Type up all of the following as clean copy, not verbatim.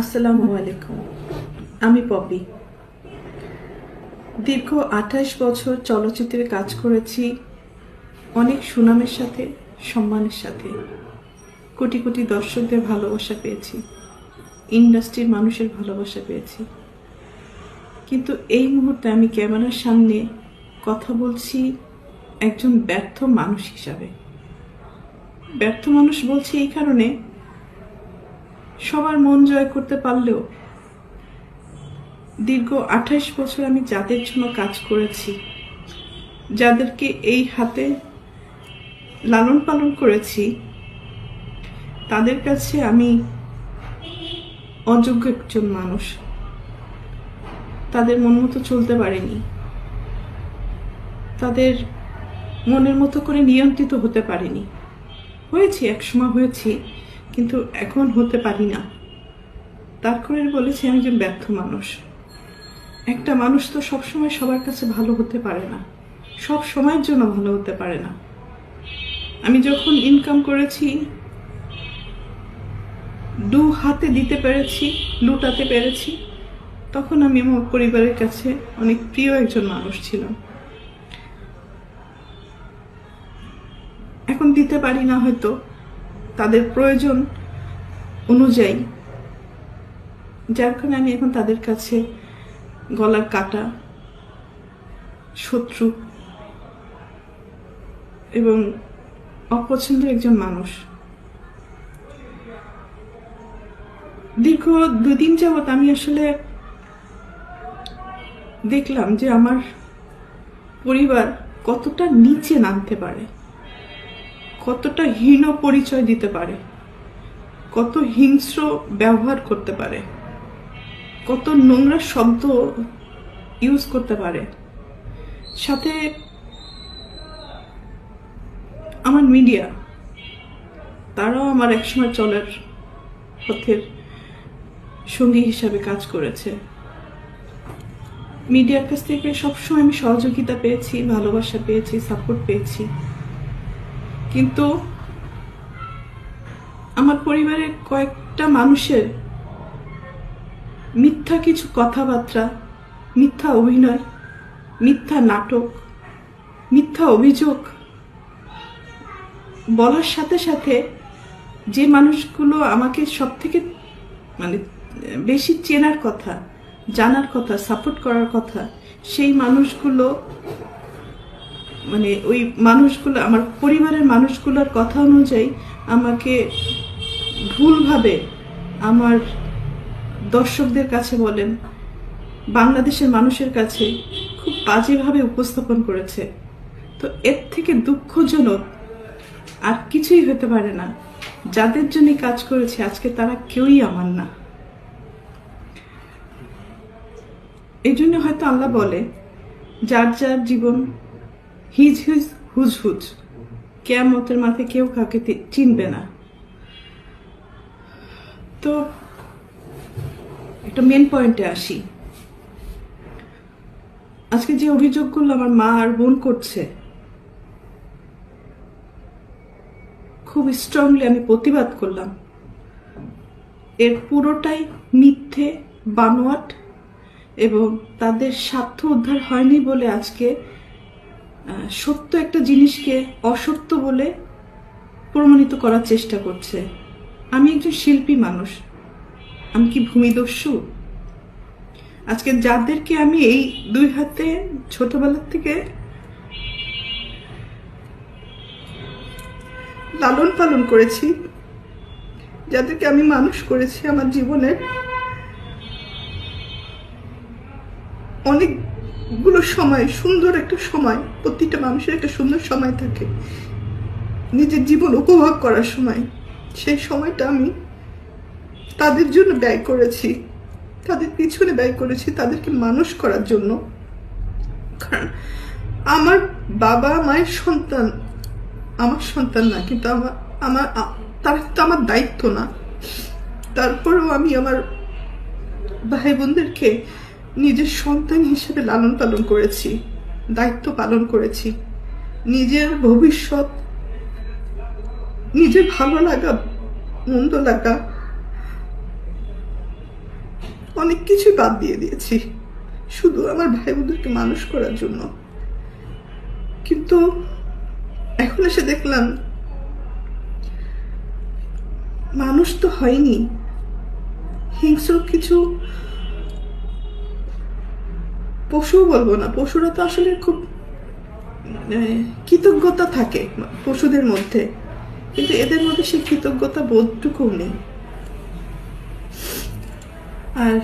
আসসালামু আলাইকুম। আমি পপি। দীর্ঘ 28 বছর চলচ্চিত্রে কাজ করেছি, অনেক সুনামের সাথে, সম্মানের সাথে। কোটি কোটি দর্শকদের ভালোবাসা পেয়েছি, ইন্ডাস্ট্রির মানুষের ভালোবাসা পেয়েছি। কিন্তু এই মুহূর্তে আমি ক্যামেরার সামনে কথা বলছি একজন ব্যর্থ মানুষ হিসাবে। ব্যর্থ মানুষ বলছি এই কারণে, সবার মন জয় করতে পারলেও দীর্ঘ 28 বছর আমি যাদের জন্য কাজ করেছি, যাদেরকে এই হাতে লালন পালন করেছি, তাদের কাছে আমি অযোগ্য একজন মানুষ। তাদের মন মতো চলতে পারিনি, তাদের মনের মতো করে নিয়ন্ত্রিত হতে পারিনি। হয়েছি, একসময় হয়েছি, কিন্তু এখন হতে পারি না। তার করে বলেছি আমি একজন ব্যর্থ মানুষ। একটা মানুষ তো সবসময় সবার কাছে ভালো হতে পারে না, সব সময়ের জন্য ভালো হতে পারে না। আমি যখন ইনকাম করেছি, দু হাতে দিতে পেরেছি, লুটাতে পেরেছি, তখন আমি আমার পরিবারের কাছে অনেক প্রিয় একজন মানুষ ছিলাম। এখন দিতে পারি না, হয়তো তাদের প্রয়োজন অনুযায়ী, যার কারণে আমি এখন তাদের কাছে গলার কাটা, শত্রু এবং অপছন্দের একজন মানুষ। দীর্ঘ 2 দিন যাবৎ আমি আসলে দেখলাম যে আমার পরিবার কতটা নিচে নামতে পারে, কতটা হীন পরিচয় দিতে পারে, কত হিংস্র ব্যবহার করতে পারে, কত নোংরা শব্দ ইউজ করতে পারে। সাথে আমার মিডিয়া, তারাও আমার একসময় চলার পথের সঙ্গী হিসাবে কাজ করেছে। মিডিয়ার কাছ থেকে সবসময় আমি সহযোগিতা পেয়েছি, ভালোবাসা পেয়েছি, সাপোর্ট পেয়েছি। কিন্তু আমার পরিবারের কয়েকটা মানুষের মিথ্যা কিছু কথাবার্তা, মিথ্যা অভিনয়, মিথ্যা নাটক, মিথ্যা অভিযোগ বলার সাথে সাথে যে মানুষগুলো আমাকে সব থেকে বেশি চেনার কথা, জানার কথা, সাপোর্ট করার কথা, সেই মানুষগুলো ওই মানুষগুলো আমার পরিবারের মানুষগুলোর কথা অনুযায়ী আমাকে ভুলভাবে আমার দর্শকদের কাছে বলেন, বাংলাদেশের মানুষের কাছে খুব বাজেভাবে উপস্থাপন করেছে। তো এর থেকে দুঃখজনক আর কিছুই হতে পারে না। যাদের জন্য কাজ করেছে আজকে তারা কেউই আমার না। এই জন্য হয়তো আল্লাহ বলে, যার যার জীবন হিজ হিজ হুজ হুজ, কিয়ামতের মাথায় কেউ কাউকে চিনবে না। তো একটা মেন পয়েন্টে আসি। আজকে যে অভিযোগগুলো আমার মা আর বোন করছে, খুব স্ট্রংলি আমি প্রতিবাদ করলাম। এর পুরোটাই মিথ্যে, বানোয়াট, এবং তাদের স্বার্থ উদ্ধার হয়নি বলে আজকে সত্য একটা জিনিসকে অসত্য বলে প্রমাণিত করার চেষ্টা করছে। আমি একজন শিল্পী মানুষ, আমি কি ভূমিদস্যু? আজকে যাদেরকে আমি এই 2 হাতে ছোটবেলার থেকে লালন পালন করেছি, যাদেরকে আমি মানুষ করেছি, আমার জীবনের অনেকগুলো সময়, সুন্দর একটা সময়, প্রতিটা মানুষের একটা সুন্দর সময় থাকে নিজের জীবন উপভোগ করার সময়। সেই সময়টা আমি তাদের জন্য ব্যয় করেছি, তাদের পিছনে ব্যয় করেছি, তাদেরকে মানুষ করার জন্য। কারণ আমার বাবা মায়ের সন্তান আমার সন্তান না, কিন্তু তারা তো আমার দায়িত্ব না। তারপরেও আমি আমার ভাই বোনদেরকে নিজের সন্তান হিসেবে লালন পালন করেছি, দায়িত্ব পালন করেছি। নিজের ভবিষ্যৎ, নিজের ভালো লাগা, মন্দ লাগা অনেক কিছুই বাদ দিয়ে দিয়েছি শুধু আমার ভাই বোনদেরকে মানুষ করার জন্য। কিন্তু এখন এসে দেখলাম মানুষ তো হয়নি, হিংস্র কিছু পশু বলবো না, পশুরা তো আসলে খুব কৃতজ্ঞতা থাকে পশুদের মধ্যে, কিন্তু এদের মধ্যে সেই কৃতজ্ঞতা বোধটুকুও নেই। আর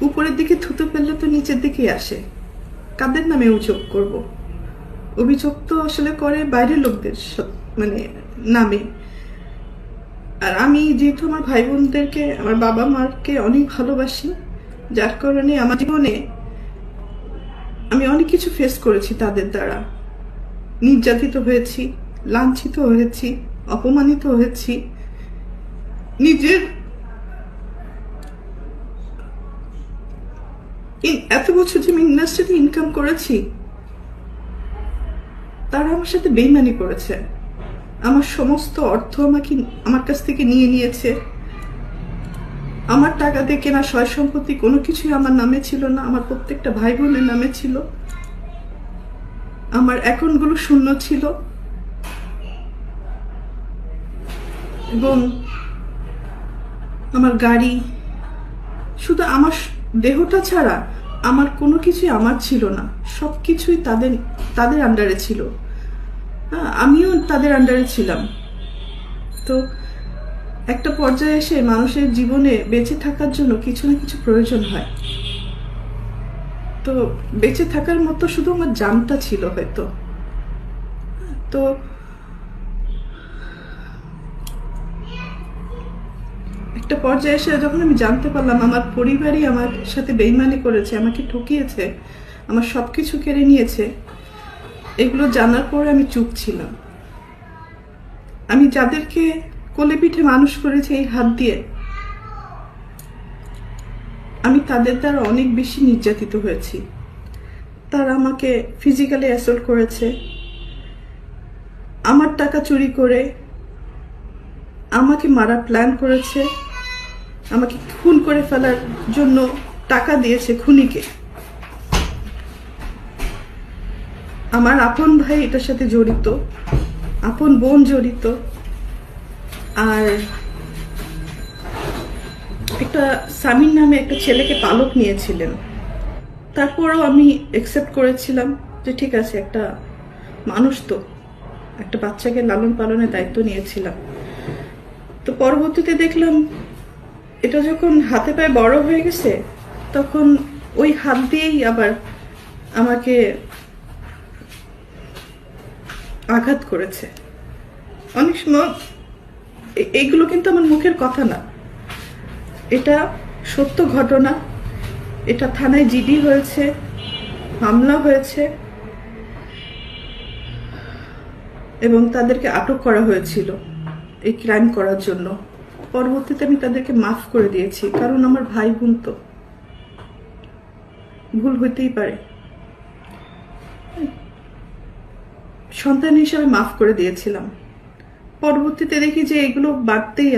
উপরের দিকে থুতু ফেললে তো নিচের দিকেই আসে। কাদের নামে অভিযোগ করব? অভিযোগ তো আসলে করে বাইরের লোকদের মানে নামে। আর আমি যেহেতু আমার ভাই বোনদেরকে, আমার বাবা মাকে অনেক ভালোবাসি, যার কারণে আমার জীবনে আমি অনেক কিছু ফেস করেছি তাদের দ্বারা। নির্যাতিত হয়েছি, লাঞ্ছিত হয়েছি, অপমানিত হয়েছি। নিজের এত বছর যে আমি ইন্ডাস্ট্রিতে ইনকাম করেছি, তারা আমার সাথে বেইমানি করেছে। আমার সমস্ত অর্থ আমার কাছ থেকে নিয়ে নিয়েছে। আমার টাকা দিয়ে কেনা সয় সম্পত্তি কোনো কিছুই আমার নামে ছিল না, আমার প্রত্যেকটা ভাই বোনের নামে ছিল। আমার অ্যাকাউন্টগুলো শূন্য ছিল এবং আমার গাড়ি, শুধু আমার দেহটা ছাড়া আমার কোনো কিছুই আমার ছিল না, সব কিছুই তাদের আন্ডারে ছিল। আমিও তাদের আন্ডারে ছিলাম। তো একটা পর্যায়ে এসে মানুষের জীবনে বেঁচে থাকার জন্য কিছু না কিছু প্রয়োজন হয়। তো বেঁচে থাকার মতো শুধু আমার জানটা ছিল হয়তো। তো একটা পর্যায়ে এসে যখন আমি জানতে পারলাম আমার পরিবারই আমার সাথে বেইমানি করেছে, আমাকে ঠকিয়েছে, আমার সবকিছু কেড়ে নিয়েছে, এগুলো জানার পরে আমি চুপ ছিলাম। আমি যাদেরকে কোলে পিঠে মানুষ করেছি এই হাত দিয়ে, আমি তাদের দ্বারা অনেক বেশি নির্যাতিত হয়েছি। তারা আমাকে ফিজিক্যালি অ্যাসল্ট করেছে, আমার টাকা চুরি করে আমাকে মারার প্ল্যান করেছে, আমাকে খুন করে ফেলার জন্য টাকা দিয়েছে খুনিকে। আমার আপন ভাই এটার সাথে জড়িত, আপন বোন জড়িত, আর একটা সামিন নামে একটা ছেলেকে পালক নিয়েছিলেন। তারপরও আমি অ্যাকসেপ্ট করেছিলাম যে ঠিক আছে, একটা মানুষ তো, একটা বাচ্চাকে লালন পালনের দায়িত্ব নিয়েছিলাম। তো পরবর্তীতে দেখলাম এটা যখন হাতে পায়ে বড় হয়ে গেছে, তখন ওই হাত দিয়েই আবার আমাকে আঘাত করেছে। অনেক সময় এইগুলো কিন্তু আমার মুখের কথা না, এটা সত্য ঘটনা। এটা থানায় জিডি হয়েছে, মামলা হয়েছে এবং তাদেরকে আটক করা হয়েছিল এই ক্রাইম করার জন্য। পরবর্তীতে আমি তাদেরকে মাফ করে দিয়েছি, কারণ আমার ভাই বোন তো, ভুল হইতেই পারে। সন্তান হিসাবে মাফ করে দিয়েছিলাম। পরবর্তীতে দেখি যে এগুলো বাড়তেই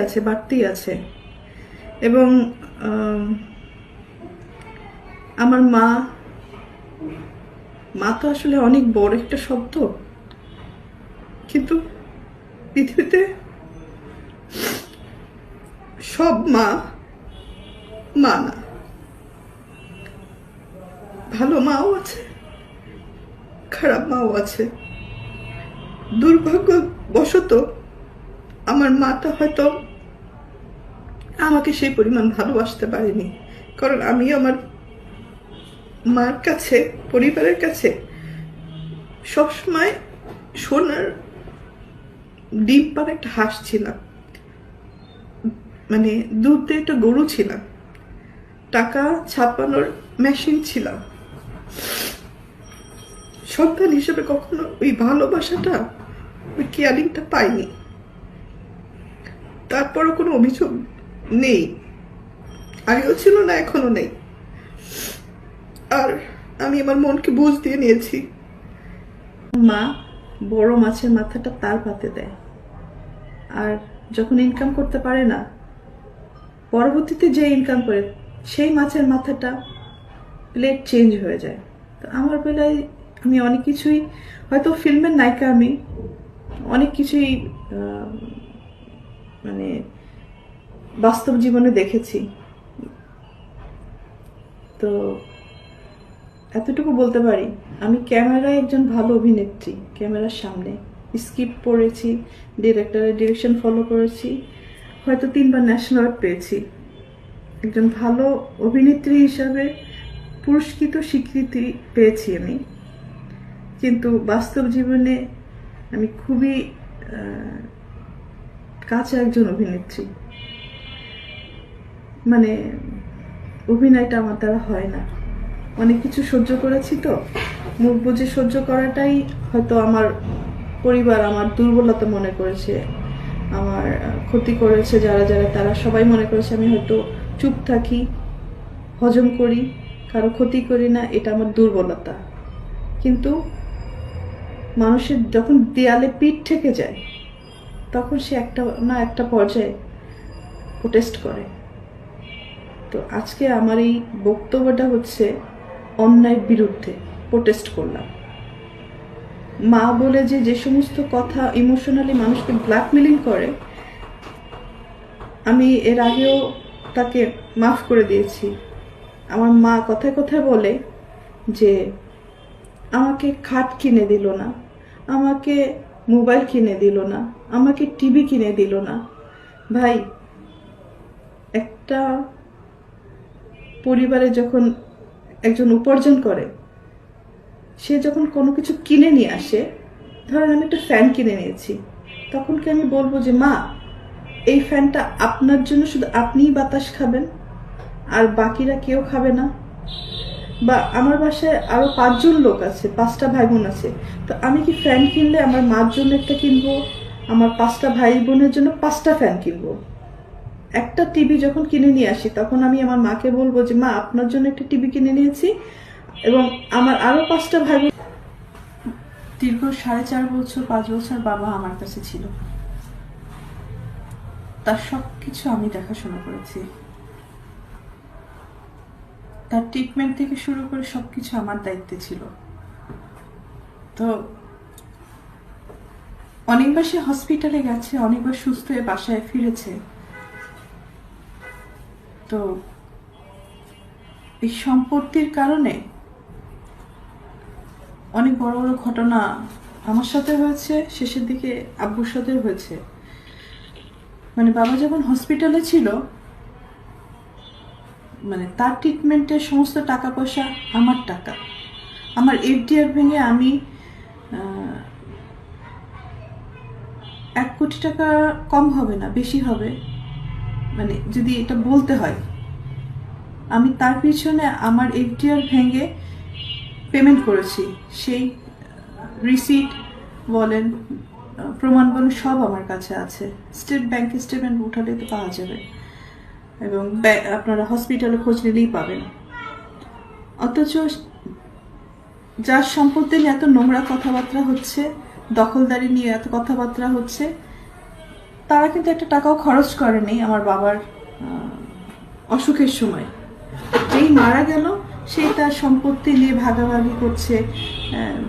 আছে। এবং আমার মা তো আসলে অনেক বড় একটা শব্দ, কিন্তু পৃথিবীতে সব মা না, ভালো মাও আছে, খারাপ মাও আছে। দুর্ভাগ্যবশত আমার মাটা হয়তো আমাকে সেই পরিমাণ ভালোবাসতে পারেনি, কারণ আমি আমার মার কাছে, পরিবারের কাছে সবসময় সোনার ডিম পার একটা হাঁস ছিলাম, মানে দুধ দিয়ে একটা গরু ছিলাম, টাকা ছাপানোর মেশিন ছিলাম। সন্তান হিসেবে কখনো ওই ভালোবাসাটা, ওই কেয়ারিংটা পাইনি। তারপরও কোনো অভিযোগ নেই, আগেও ছিল না, এখনো নেই। আর আমি আমার মনকে বুঝ দিয়ে নিয়েছি। মা বড় মাছের মাথাটা তার পাতে দেয়, আর যখন ইনকাম করতে পারে না, পরবর্তীতে যে ইনকাম করে সেই মাছের মাথাটা প্লেট চেঞ্জ হয়ে যায়। তো আমার বেলায় আমি অনেক কিছুই, হয়তো ফিল্মের নায়িকা, আমি অনেক কিছুই মানে বাস্তব জীবনে দেখেছি। তো এতটুকু বলতে পারি, আমি ক্যামেরায় একজন ভালো অভিনেত্রী। ক্যামেরার সামনে স্ক্রিপ্ট পড়েছি, ডিরেক্টরের ডিরেকশন ফলো করেছি, হয়তো 3বার ন্যাশনাল অ্যাওয়ার্ড পেয়েছি। একজন ভালো অভিনেত্রী হিসাবে পুরস্কৃত স্বীকৃতি পেয়েছি আমি। কিন্তু বাস্তব জীবনে আমি খুবই কাছে একজন অভিনেত্রী, মানে অভিনয়টা আমার দ্বারা হয় না। অনেক কিছু সহ্য করেছি, তো মুখ বুঝে সহ্য করাটাই হয়তো আমার পরিবার আমার দুর্বলতা মনে করেছে, আমার ক্ষতি করেছে যারা যারা, তারা সবাই মনে করেছে আমি হয়তো চুপ থাকি, হজম করি, কারো ক্ষতি করি না, এটা আমার দুর্বলতা। কিন্তু মানুষের যখন দেয়ালে পিঠ থেকে যায়, তখন সে একটা না একটা পর্যায়ে প্রোটেস্ট করে। তো আজকে আমার এই বক্তব্যটা হচ্ছে অন্যায়ের বিরুদ্ধে প্রোটেস্ট করলাম। মা বলে যে সমস্ত কথা ইমোশনালি মানুষকে ব্ল্যাকমেলিং করে, আমি এর আগেও তাকে মাফ করে দিয়েছি। আমার মা কথায় কথায় বলে যে আমাকে খাট কিনে দিল না, আমাকে মোবাইল কিনে দিল না, আমাকে টিভি কিনে দিল না। ভাই, একটা পরিবারে যখন একজন উপার্জন করে, সে যখন কোনো কিছু কিনে নিয়ে আসে, ধরেন আমি একটা ফ্যান কিনে নিয়েছি, তখন কি আমি বলবো যে মা এই ফ্যানটা আপনার জন্য শুধু আপনিই বাতাস খাবেন আর বাকিরা কেউ খাবে না? বা আমার বাসায় আরো 5 জন লোক আছে, 5টা ভাই বোন আছে, তো আমি কি ফ্যান কিনলে আমার মার জন্য একটা কিনবো, আমার 5টা ভাই বোনের জন্য 5টা ফ্যান কিনবো? একটা টিভি যখন কিনে নিয়ে আসি, তখন আমি আমার মাকে বলবো যে মা আপনার জন্য একটা টিভি কিনে নিয়েছি, এবং আমার আরো 5টা ভাই বোন। দীর্ঘ 4.5 বছর 5 বছর বাবা আমার কাছে ছিল, তার সবকিছু আমি দেখাশোনা করেছি। তার ট্রিটমেন্ট থেকে শুরু করে সবকিছু আমার দায়িত্বে ছিল। তো অনেকবার সে হসপিটালে গেছে, অনেকবার সুস্থ হয়ে বাসায় ফিরেছে। তো এই সম্পত্তির কারণে অনেক বড় বড় ঘটনা আমার সাথে হয়েছে, শেষের দিকে আব্বুর সাথে হয়েছে। মানে বাবা যখন হসপিটালে ছিল, মানে তার ট্রিটমেন্টের সমস্ত টাকা পয়সা আমার টাকা। আমার এফডিআর ভেঙে আমি 1 কোটি টাকা কম হবে না, বেশি হবে, মানে যদি এটা বলতে হয়। আমি তার পিছনে আমার এফডিআর ভেঙে পেমেন্ট করেছি, সেই রিসিট বলেন, প্রমাণ বলেন, সব আমার কাছে আছে। স্টেট ব্যাংকে স্টেটমেন্ট উঠালে তো পাওয়া যাবে, এবং আপনারা হসপিটালে খোঁজ নিলেই পাবেন। অথচ যার সম্পত্তি নিয়ে এত নোংরা কথাবার্তা হচ্ছে, দখলদারি নিয়ে এত কথাবার্তা হচ্ছে, তারা কিন্তু একটা টাকাও খরচ করেনি আমার বাবার অসুখের সময়। যেই মারা গেল, সেই তার সম্পত্তি নিয়ে ভাগাভাগি করছে,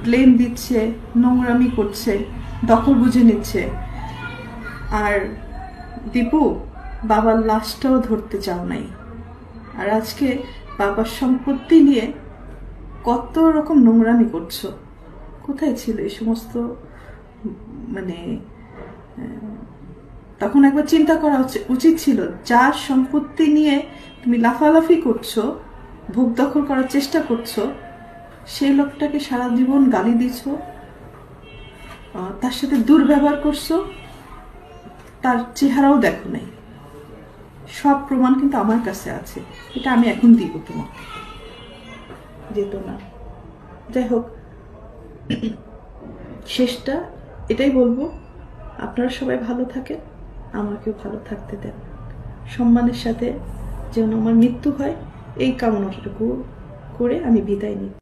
ব্লেম দিচ্ছে, নোংরামি করছে, দখল বুঝে নিচ্ছে। আর দীপু, বাবার লাশটাও ধরতে চাও নাই। আর আজকে বাবার সম্পত্তি নিয়ে কত রকম নোংরামি করছো। কোথায় ছিল এই সমস্ত? মানে তখন একবার চিন্তা করা উচিত ছিল, যার সম্পত্তি নিয়ে তুমি লাফালাফি করছো, ভোগ দখল করার চেষ্টা করছো, সেই লোকটাকে সারা জীবন গালি দিছো, তার সাথে দুর্ব্যবহার করছো, তার চেহারাও দেখো নাই। সব প্রমাণ কিন্তু আমার কাছে আছে, এটা আমি এখন দিব তোমাকে, যেত না। যাই হোক, শেষটা এটাই বলবো, আপনারা সবাই ভালো থাকেন, আমাকেও ভালো থাকতে দেন, সম্মানের সাথে যেন আমার মৃত্যু হয়, এই কামনাটুকু করে আমি বিদায় নিই।